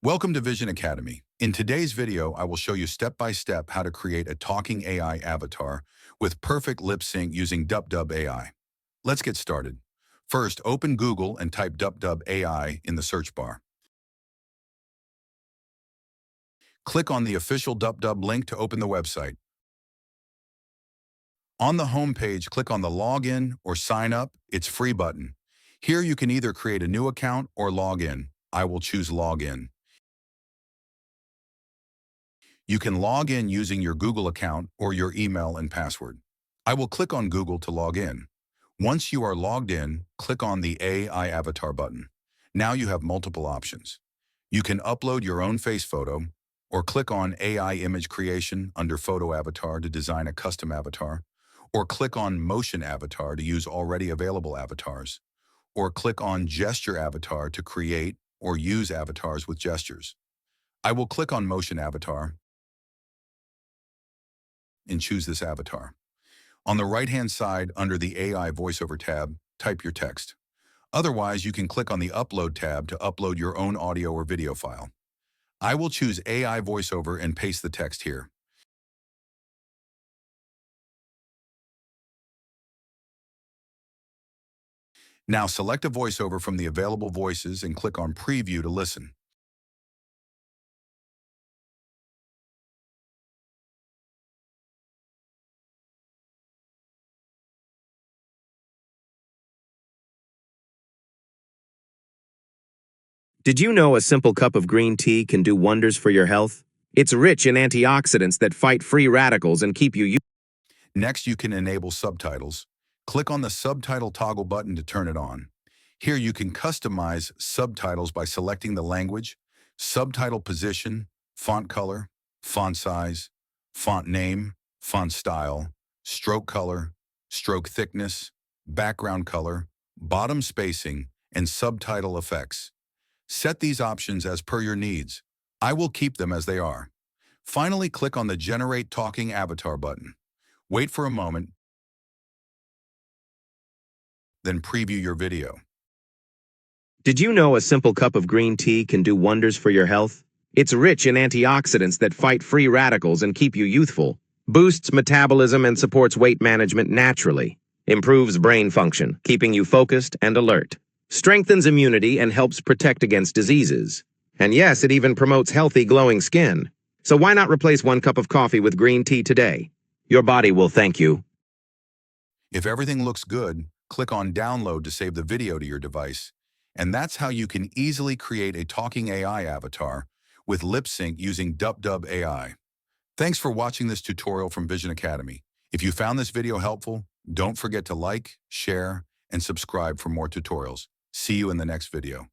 Welcome to Vision Academy. In today's video, I will show you step-by-step how to create a talking AI avatar with perfect lip sync using DupDub AI. Let's get started. First, open Google and type DupDub AI in the search bar. Click on the official DupDub link to open the website. On the home page, click on the Login or Sign Up, it's free button. Here you can either create a new account or log in. I will choose Login. You can log in using your Google account or your email and password. I will click on Google to log in. Once you are logged in, click on the AI Avatar button. Now you have multiple options. You can upload your own face photo, or click on AI Image Creation under Photo Avatar to design a custom avatar, or click on Motion Avatar to use already available avatars, or click on Gesture Avatar to create or use avatars with gestures. I will click on Motion Avatar and choose this avatar. On the right-hand side, under the AI VoiceOver tab, type your text. Otherwise, you can click on the Upload tab to upload your own audio or video file. I will choose AI VoiceOver and paste the text here. Now select a voiceover from the available voices and click on Preview to listen. Did you know a simple cup of green tea can do wonders for your health? It's rich in antioxidants that fight free radicals and keep you. Next, you can enable subtitles. Click on the Subtitle toggle button to turn it on. Here you can customize subtitles by selecting the language, subtitle position, font color, font size, font name, font style, stroke color, stroke thickness, background color, bottom spacing, and subtitle effects. Set these options as per your needs. I will keep them as they are. Finally, click on the Generate Talking Avatar button. Wait for a moment, then preview your video. Did you know a simple cup of green tea can do wonders for your health? It's rich in antioxidants that fight free radicals and keep you youthful, boosts metabolism and supports weight management naturally, improves brain function, keeping you focused and alert, strengthens immunity and helps protect against diseases. And yes, it even promotes healthy, glowing skin. So why not replace one cup of coffee with green tea today? Your body will thank you. If everything looks good, click on Download to save the video to your device. And that's how you can easily create a talking AI avatar with lip sync using DupDub AI. Thanks for watching this tutorial from Vision Academy. If you found this video helpful, don't forget to like, share, and subscribe for more tutorials. See you in the next video.